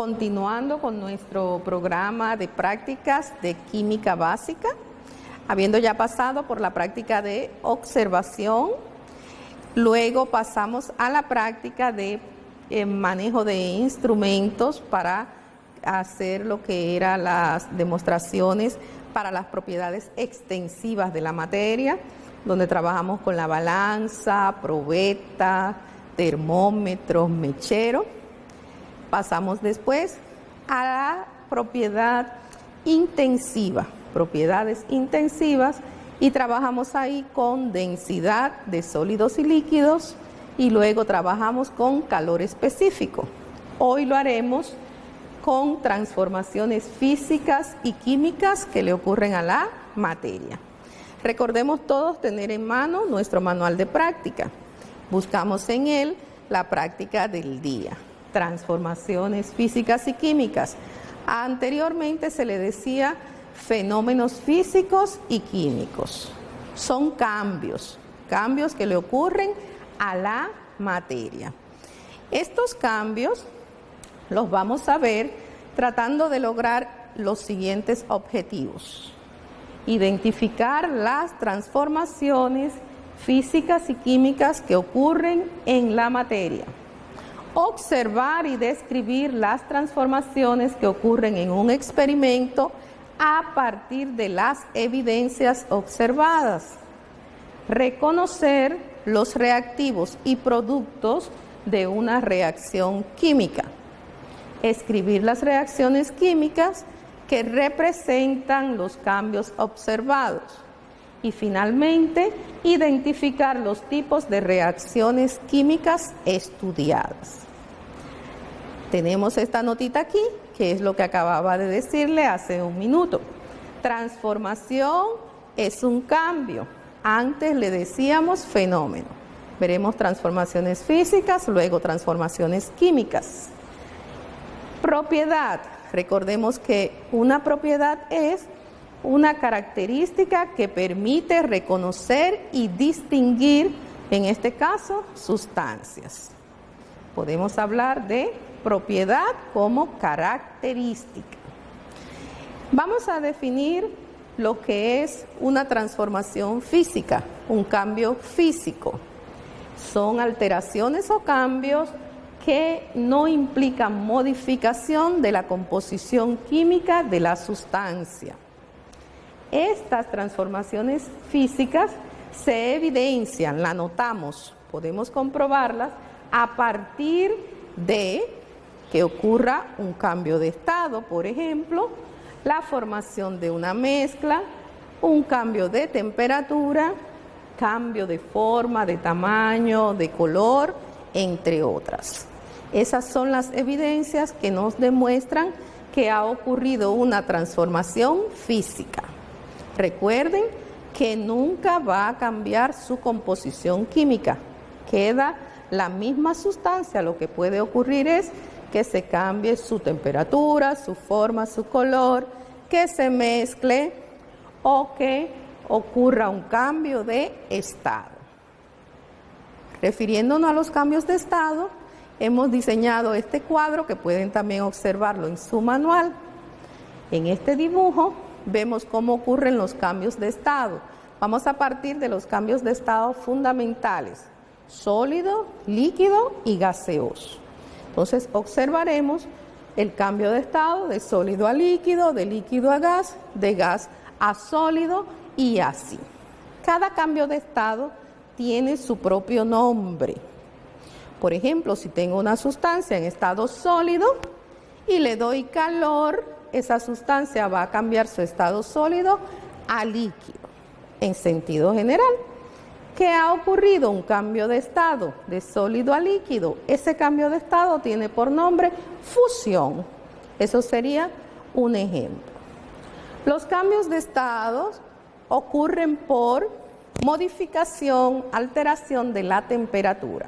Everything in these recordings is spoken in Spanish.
Continuando con nuestro programa de prácticas de química básica, habiendo ya pasado por la práctica de observación, luego pasamos a la práctica de manejo de instrumentos para hacer lo que eran las demostraciones para las propiedades extensivas de la materia, donde trabajamos con la balanza, probeta, termómetros, mechero. Pasamos después a la propiedad intensiva, propiedades intensivas, y trabajamos ahí con densidad de sólidos y líquidos, y luego trabajamos con calor específico. Hoy lo haremos con transformaciones físicas y químicas que le ocurren a la materia. Recordemos todos tener en mano nuestro manual de práctica. Buscamos en él la práctica del día. Transformaciones físicas y químicas. Anteriormente se le decía fenómenos físicos y químicos. Son cambios que le ocurren a la materia. Estos cambios los vamos a ver tratando de lograr los siguientes objetivos: identificar las transformaciones físicas y químicas que ocurren en la materia, observar y describir las transformaciones que ocurren en un experimento a partir de las evidencias observadas, reconocer los reactivos y productos de una reacción química, escribir las reacciones químicas que representan los cambios observados y finalmente identificar los tipos de reacciones químicas estudiadas. Tenemos esta notita aquí, que es lo que acababa de decirle hace un minuto. Transformación es un cambio. Antes le decíamos fenómeno. Veremos transformaciones físicas, luego transformaciones químicas. Propiedad. Recordemos que una propiedad es una característica que permite reconocer y distinguir, en este caso, sustancias. Podemos hablar de propiedad como característica. Vamos a definir lo que es una transformación física, un cambio físico. Son alteraciones o cambios que no implican modificación de la composición química de la sustancia. Estas transformaciones físicas se evidencian, la notamos, podemos comprobarlas a partir de que ocurra un cambio de estado, por ejemplo, la formación de una mezcla, un cambio de temperatura, cambio de forma, de tamaño, de color, entre otras. Esas son las evidencias que nos demuestran que ha ocurrido una transformación física. Recuerden que nunca va a cambiar su composición química, queda la misma sustancia. Lo que puede ocurrir es que se cambie su temperatura, su forma, su color, que se mezcle o que ocurra un cambio de estado. Refiriéndonos a los cambios de estado, hemos diseñado este cuadro que pueden también observarlo en su manual. En este dibujo vemos cómo ocurren los cambios de estado. Vamos a partir de los cambios de estado fundamentales: sólido, líquido y gaseoso. Entonces observaremos el cambio de estado de sólido a líquido, de líquido a gas, de gas a sólido y así. Cada cambio de estado tiene su propio nombre. Por ejemplo, si tengo una sustancia en estado sólido y le doy calor, esa sustancia va a cambiar su estado sólido a líquido, en sentido general. ¿Qué ha ocurrido? Un cambio de estado de sólido a líquido. Ese cambio de estado tiene por nombre fusión. Eso sería un ejemplo. Los cambios de estado ocurren por modificación, alteración de la temperatura.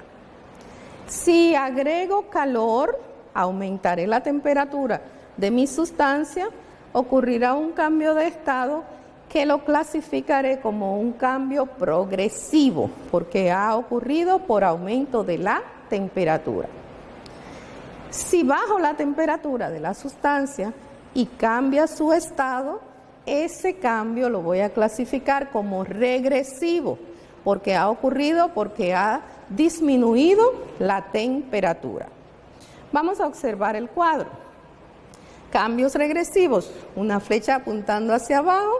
Si agrego calor, aumentaré la temperatura de mi sustancia, ocurrirá un cambio de estado que lo clasificaré como un cambio progresivo, porque ha ocurrido por aumento de la temperatura. Si bajo la temperatura de la sustancia y cambia su estado, ese cambio lo voy a clasificar como regresivo, porque ha ocurrido porque ha disminuido la temperatura. Vamos a observar el cuadro. Cambios regresivos, una flecha apuntando hacia abajo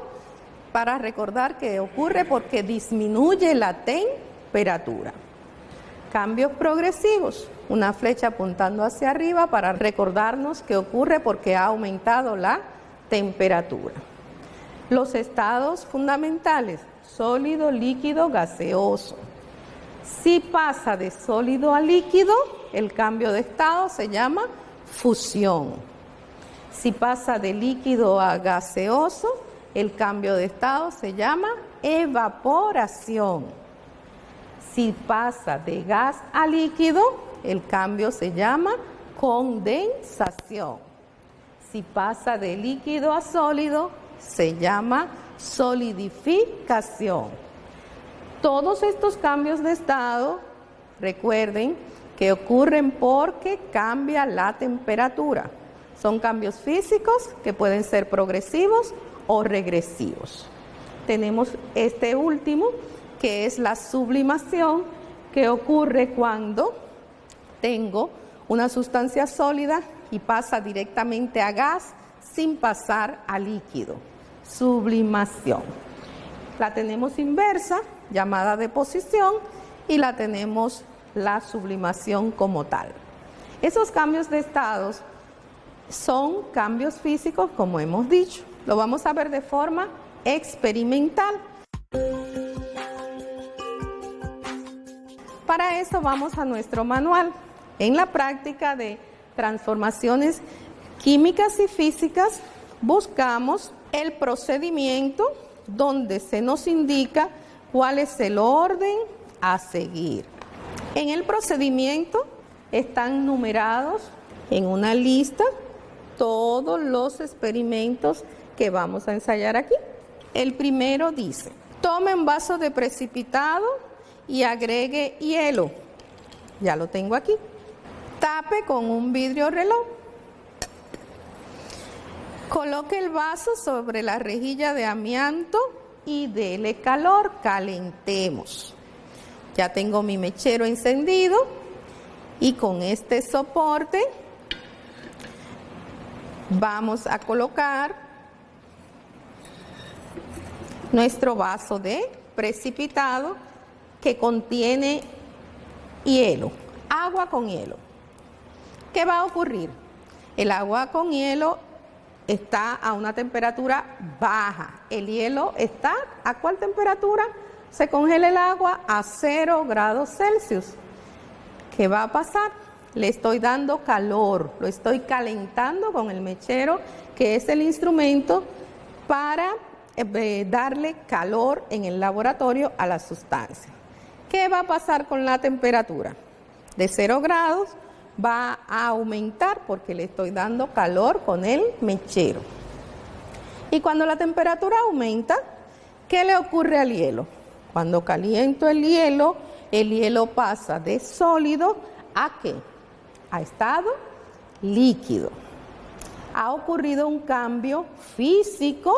para recordar que ocurre porque disminuye la temperatura. Cambios progresivos, una flecha apuntando hacia arriba para recordarnos que ocurre porque ha aumentado la temperatura. Los estados fundamentales, sólido, líquido, gaseoso. Si pasa de sólido a líquido, el cambio de estado se llama fusión. Si pasa de líquido a gaseoso, el cambio de estado se llama evaporación. Si pasa de gas a líquido, el cambio se llama condensación. Si pasa de líquido a sólido, se llama solidificación. Todos estos cambios de estado, recuerden que ocurren porque cambia la temperatura. Son cambios físicos que pueden ser progresivos o regresivos. Tenemos este último, que es la sublimación, que ocurre cuando tengo una sustancia sólida y pasa directamente a gas sin pasar a líquido. Sublimación. La tenemos inversa, llamada deposición, y la tenemos la sublimación como tal. Esos cambios de estados son cambios físicos, como hemos dicho. Lo vamos a ver de forma experimental. Para eso vamos a nuestro manual. En la práctica de transformaciones químicas y físicas, buscamos el procedimiento donde se nos indica cuál es el orden a seguir. En el procedimiento están numerados en una lista todos los experimentos que vamos a ensayar aquí. El primero dice: tome un vaso de precipitado y agregue hielo. Ya lo tengo aquí. Tape con un vidrio reloj. Coloque el vaso sobre la rejilla de amianto y dele calor. Calentemos. Ya tengo mi mechero encendido y con este soporte vamos a colocar nuestro vaso de precipitado que contiene hielo, agua con hielo. ¿Qué va a ocurrir? El agua con hielo está a una temperatura baja. El hielo está ¿a cuál temperatura? Se congela el agua a 0 grados Celsius. ¿Qué va a pasar? Le estoy dando calor, lo estoy calentando con el mechero, que es el instrumento para darle calor en el laboratorio a la sustancia. ¿Qué va a pasar con la temperatura? De 0 grados va a aumentar porque le estoy dando calor con el mechero. Y cuando la temperatura aumenta, ¿qué le ocurre al hielo? Cuando caliento el hielo pasa de sólido a ¿qué? A estado líquido. Ha ocurrido un cambio físico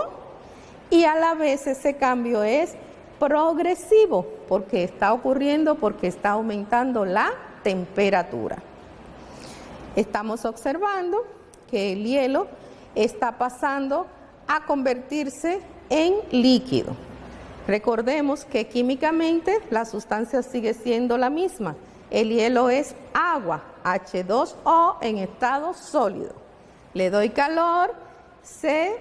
y a la vez ese cambio es progresivo porque está ocurriendo porque está aumentando la temperatura. Estamos observando que el hielo está pasando a convertirse en líquido. Recordemos que químicamente la sustancia sigue siendo la misma. El hielo es agua, H2O en estado sólido. Le doy calor, se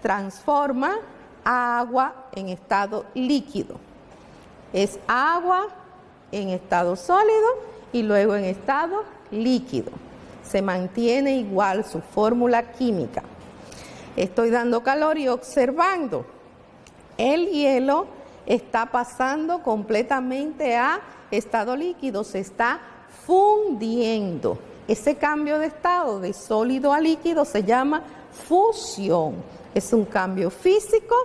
transforma a agua en estado líquido. Es agua en estado sólido y luego en estado líquido. Se mantiene igual su fórmula química. Estoy dando calor y observando. El hielo está pasando completamente a estado líquido, se está fundiendo. Ese cambio de estado de sólido a líquido se llama fusión. Es un cambio físico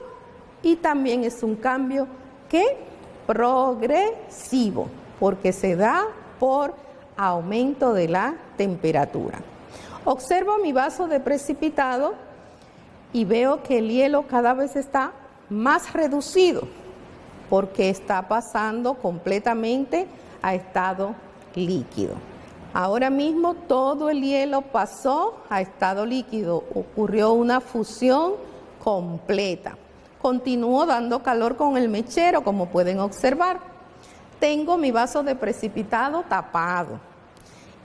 y también es un cambio progresivo, porque se da por aumento de la temperatura. Observo mi vaso de precipitado y veo que el hielo cada vez está más reducido porque está pasando completamente a estado líquido. Ahora mismo todo el hielo pasó a estado líquido, ocurrió una fusión completa. Continúo dando calor con el mechero, como pueden observar. Tengo mi vaso de precipitado tapado.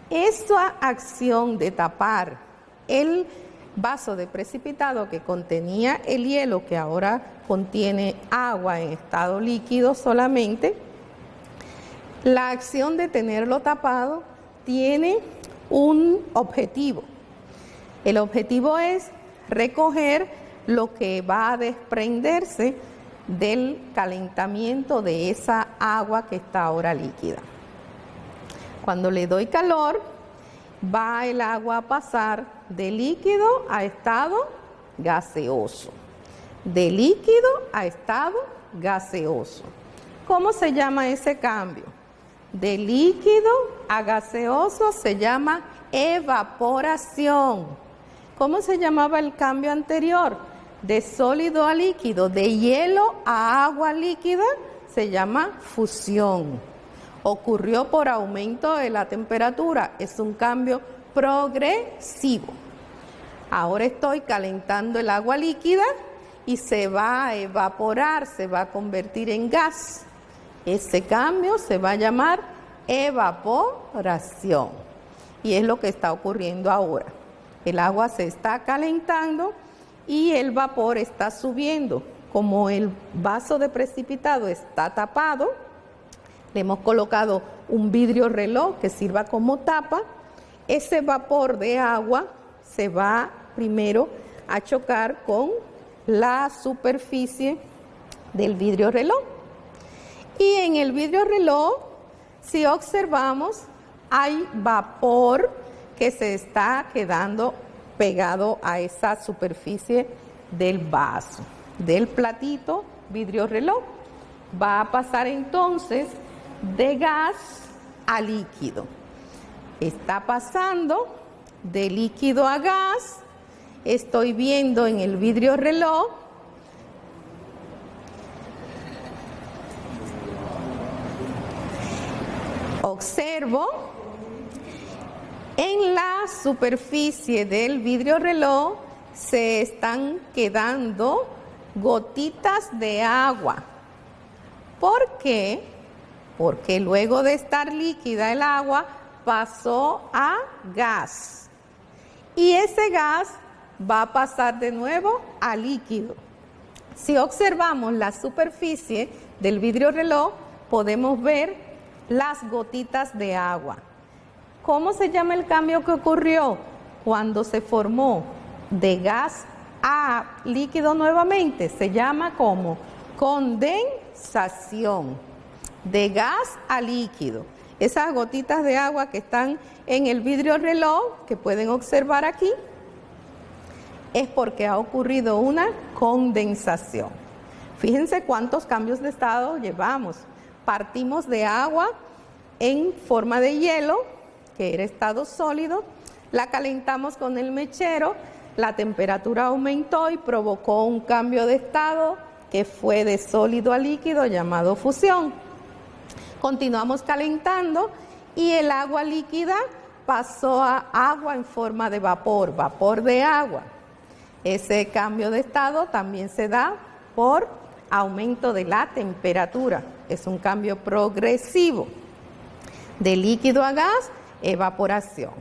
Esa acción de tapar el vaso de precipitado que contenía el hielo, que ahora contiene agua en estado líquido solamente, la acción de tenerlo tapado tiene un objetivo. El objetivo es recoger lo que va a desprenderse del calentamiento de esa agua que está ahora líquida. Cuando le doy calor, va el agua a pasar de líquido a estado gaseoso. De líquido a estado gaseoso. ¿Cómo se llama ese cambio? De líquido a gaseoso se llama evaporación. ¿Cómo se llamaba el cambio anterior? De sólido a líquido, de hielo a agua líquida, se llama fusión. Ocurrió por aumento de la temperatura, es un cambio progresivo. Ahora estoy calentando el agua líquida y se va a evaporar, se va a convertir en gas. Ese cambio se va a llamar evaporación y es lo que está ocurriendo ahora. El agua se está calentando y el vapor está subiendo. Como el vaso de precipitado está tapado, le hemos colocado un vidrio reloj que sirva como tapa. Ese vapor de agua se va primero a chocar con la superficie del vidrio reloj. Y en el vidrio reloj, si observamos, hay vapor que se está quedando pegado a esa superficie del vaso, del platito vidrio reloj. Va a pasar entonces de gas a líquido. Está pasando de líquido a gas. Estoy viendo en el vidrio reloj observo en la superficie del vidrio reloj se están quedando gotitas de agua. ¿Por qué? Porque luego de estar líquida el agua pasó a gas. Y ese gas va a pasar de nuevo a líquido. Si observamos la superficie del vidrio reloj, podemos ver las gotitas de agua. ¿Cómo se llama el cambio que ocurrió cuando se formó de gas a líquido nuevamente? Se llama como condensación. De gas a líquido. Esas gotitas de agua que están en el vidrio reloj, que pueden observar aquí, es porque ha ocurrido una condensación. Fíjense cuántos cambios de estado llevamos. Partimos de agua en forma de hielo, que era estado sólido, la calentamos con el mechero, la temperatura aumentó y provocó un cambio de estado que fue de sólido a líquido llamado fusión. Continuamos calentando y el agua líquida pasó a agua en forma de vapor, vapor de agua. Ese cambio de estado también se da por aumento de la temperatura. Es un cambio progresivo. De líquido a gas, evaporación.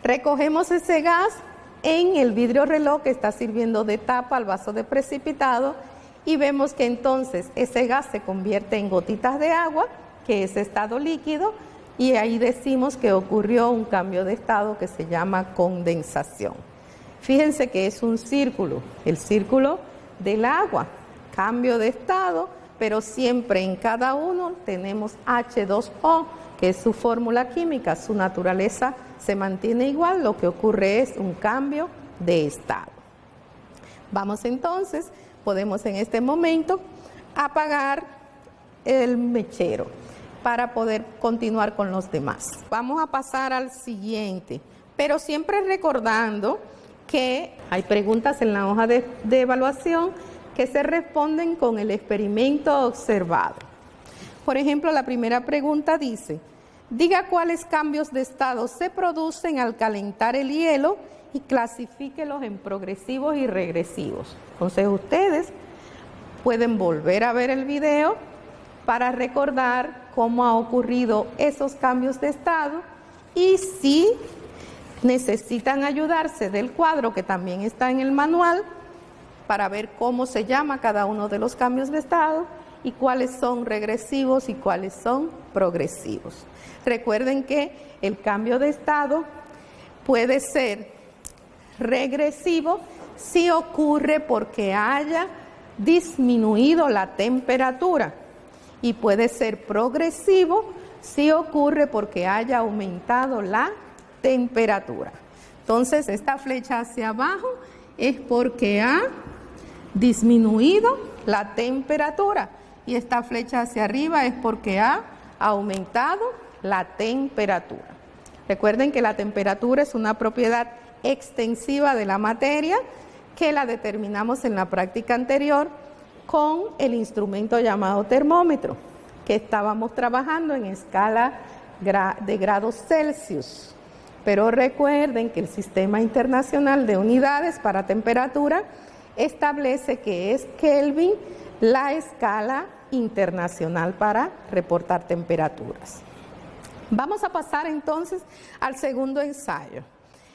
Recogemos ese gas en el vidrio reloj que está sirviendo de tapa al vaso de precipitado y vemos que entonces ese gas se convierte en gotitas de agua, que es estado líquido, y ahí decimos que ocurrió un cambio de estado que se llama condensación. Fíjense que es un círculo, el círculo del agua, cambio de estado, pero siempre en cada uno tenemos H2O, que es su fórmula química, su naturaleza se mantiene igual, lo que ocurre es un cambio de estado. Vamos entonces, podemos en este momento apagar el mechero para poder continuar con los demás. Vamos a pasar al siguiente, pero siempre recordando que hay preguntas en la hoja de evaluación que se responden con el experimento observado. Por ejemplo, la primera pregunta dice, diga cuáles cambios de estado se producen al calentar el hielo y clasifíquelos en progresivos y regresivos. Entonces ustedes pueden volver a ver el video para recordar cómo ha ocurrido esos cambios de estado y si necesitan ayudarse del cuadro que también está en el manual para ver cómo se llama cada uno de los cambios de estado y cuáles son regresivos y cuáles son progresivos. Recuerden que el cambio de estado puede ser regresivo si ocurre porque haya disminuido la temperatura y puede ser progresivo si ocurre porque haya aumentado la temperatura. Entonces, esta flecha hacia abajo es porque ha disminuido la temperatura y esta flecha hacia arriba es porque ha aumentado la temperatura. Recuerden que la temperatura es una propiedad extensiva de la materia que la determinamos en la práctica anterior con el instrumento llamado termómetro, que estábamos trabajando en escala de grados Celsius. Pero recuerden que el Sistema Internacional de Unidades para Temperatura establece que es Kelvin la escala internacional para reportar temperaturas. Vamos a pasar entonces al segundo ensayo.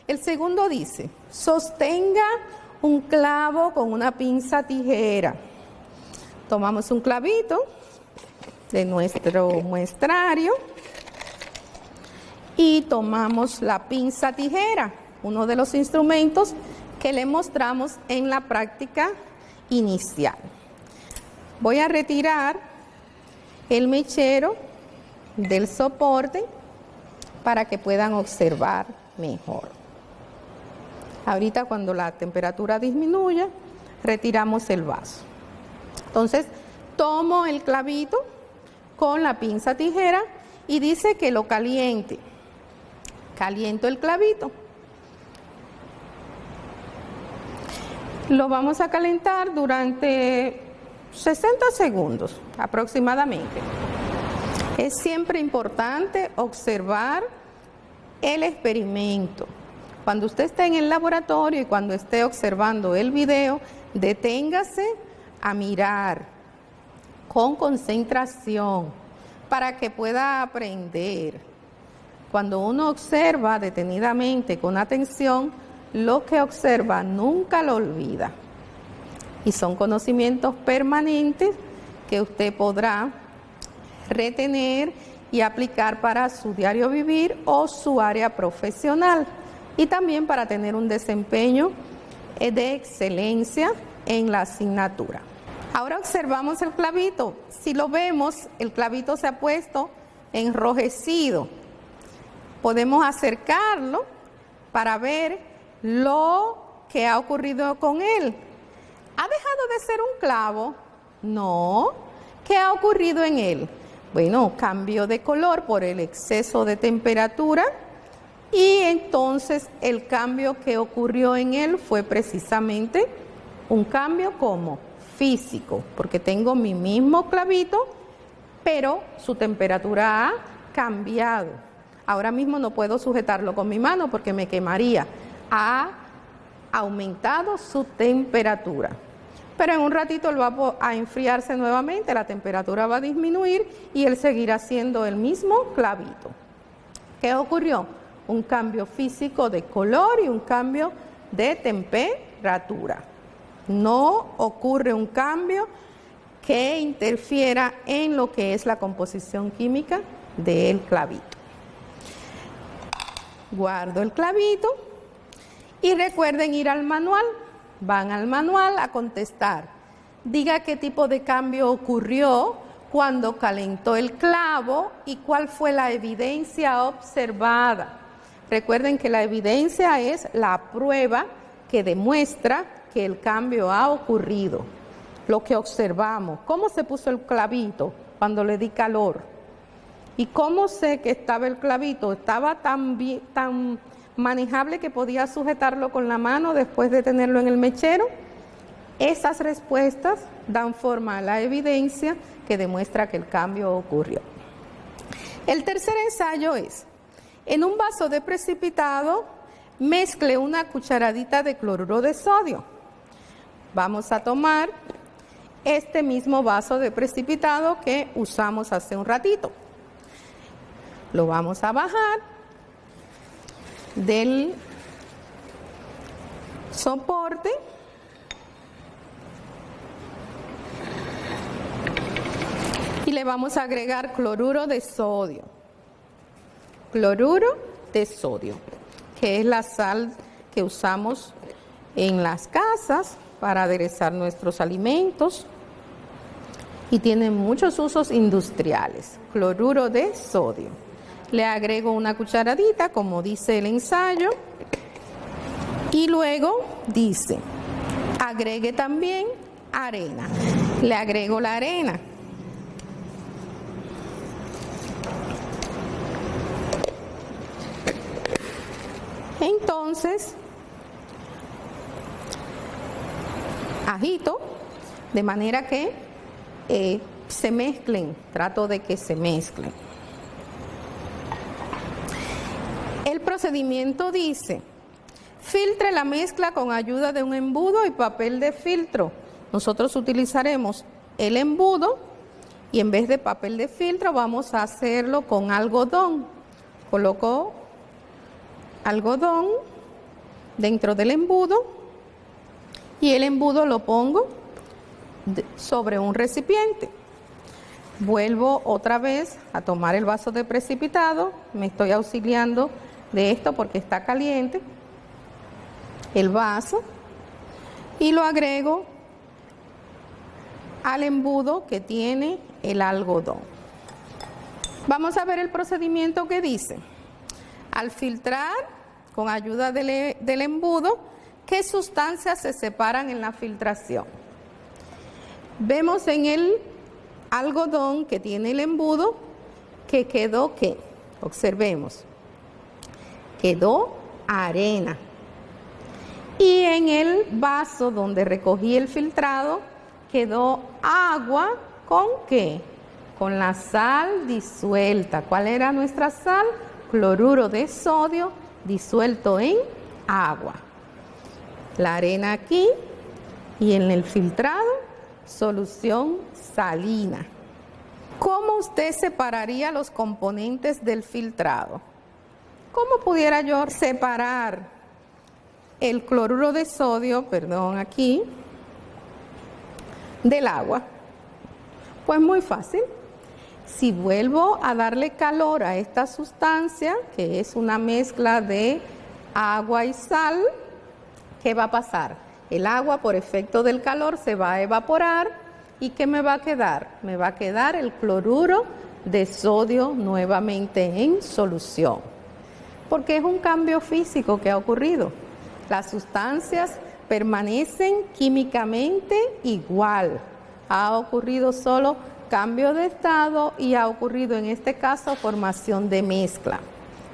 El segundo dice, sostenga un clavo con una pinza tijera. Tomamos un clavito de nuestro muestrario y tomamos la pinza tijera, uno de los instrumentos que le mostramos en la práctica inicial. Voy a retirar el mechero del soporte para que puedan observar mejor. Ahorita cuando la temperatura disminuya, retiramos el vaso. Entonces, tomo el clavito con la pinza tijera y dice que lo caliente. Caliento el clavito. Lo vamos a calentar durante 60 segundos aproximadamente. Es siempre importante observar el experimento. Cuando usted esté en el laboratorio y cuando esté observando el video, deténgase a mirar con concentración para que pueda aprender. Cuando uno observa detenidamente, con atención, lo que observa nunca lo olvida. Y son conocimientos permanentes que usted podrá retener y aplicar para su diario vivir o su área profesional. Y también para tener un desempeño de excelencia en la asignatura. Ahora observamos el clavito. Si lo vemos, el clavito se ha puesto enrojecido. Podemos acercarlo para ver lo que ha ocurrido con él. ¿Ha dejado de ser un clavo? No. ¿Qué ha ocurrido en él? Bueno, cambio de color por el exceso de temperatura y entonces el cambio que ocurrió en él fue precisamente un cambio como físico, porque tengo mi mismo clavito, pero su temperatura ha cambiado. Ahora mismo no puedo sujetarlo con mi mano porque me quemaría. Ha aumentado su temperatura. Pero en un ratito él va a enfriarse nuevamente, la temperatura va a disminuir y él seguirá siendo el mismo clavito. ¿Qué ocurrió? Un cambio físico de color y un cambio de temperatura. No ocurre un cambio que interfiera en lo que es la composición química del clavito. Guardo el clavito y recuerden ir al manual. Van al manual a contestar. Diga qué tipo de cambio ocurrió cuando calentó el clavo y cuál fue la evidencia observada. Recuerden que la evidencia es la prueba que demuestra que el cambio ha ocurrido. Lo que observamos, cómo se puso el clavito cuando le di calor. ¿Y cómo sé que estaba el clavito? Estaba tan manejable que podía sujetarlo con la mano después de tenerlo en el mechero. Esas respuestas dan forma a la evidencia que demuestra que el cambio ocurrió. El tercer ensayo es, en un vaso de precipitado, mezcle una cucharadita de cloruro de sodio. Vamos a tomar este mismo vaso de precipitado que usamos hace un ratito. Lo vamos a bajar del soporte y le vamos a agregar cloruro de sodio. Cloruro de sodio, que es la sal que usamos en las casas para aderezar nuestros alimentos y tiene muchos usos industriales. Cloruro de sodio. Le agrego una cucharadita, como dice el ensayo, y luego dice, agregue también arena. Le agrego la arena. Entonces, agito de manera que se mezclen, trato de que se mezclen. El procedimiento dice, filtre la mezcla con ayuda de un embudo y papel de filtro. Nosotros utilizaremos el embudo y en vez de papel de filtro vamos a hacerlo con algodón. Coloco algodón dentro del embudo y el embudo lo pongo sobre un recipiente. Vuelvo otra vez a tomar el vaso de precipitado, me estoy auxiliando de esto porque está caliente, el vaso, y lo agrego al embudo que tiene el algodón. Vamos a ver el procedimiento que dice. Al filtrar con ayuda del embudo, ¿qué sustancias se separan en la filtración? Vemos en el algodón que tiene el embudo que quedó ¿qué? Observemos. Quedó arena. Y en el vaso donde recogí el filtrado quedó agua ¿con qué? Con la sal disuelta. ¿Cuál era nuestra sal? Cloruro de sodio disuelto en agua. La arena aquí y en el filtrado, solución salina. ¿Cómo usted separaría los componentes del filtrado? ¿Cómo pudiera yo separar el cloruro de sodio, aquí, del agua? Pues muy fácil. Si vuelvo a darle calor a esta sustancia, que es una mezcla de agua y sal, ¿qué va a pasar? El agua, por efecto del calor, se va a evaporar. ¿Y qué me va a quedar? Me va a quedar el cloruro de sodio nuevamente en solución. Porque es un cambio físico que ha ocurrido. Las sustancias permanecen químicamente igual. Ha ocurrido solo cambio de estado y ha ocurrido en este caso formación de mezcla.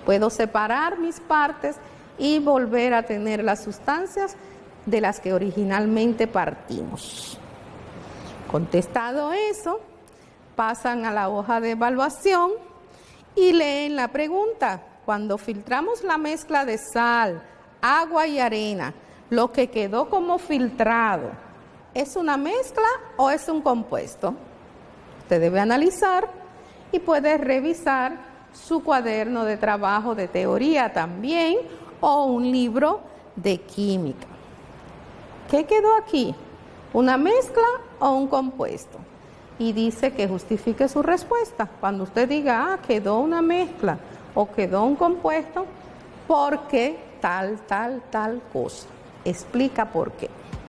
Puedo separar mis partes y volver a tener las sustancias de las que originalmente partimos. Contestado eso, pasan a la hoja de evaluación y leen la pregunta. Cuando filtramos la mezcla de sal, agua y arena, lo que quedó como filtrado, ¿es una mezcla o es un compuesto? Usted debe analizar y puede revisar su cuaderno de trabajo de teoría también o un libro de química. ¿Qué quedó aquí? ¿Una mezcla o un compuesto? Y dice que justifique su respuesta. Cuando usted diga, quedó una mezcla o quedó un compuesto, porque tal cosa. Explica por qué.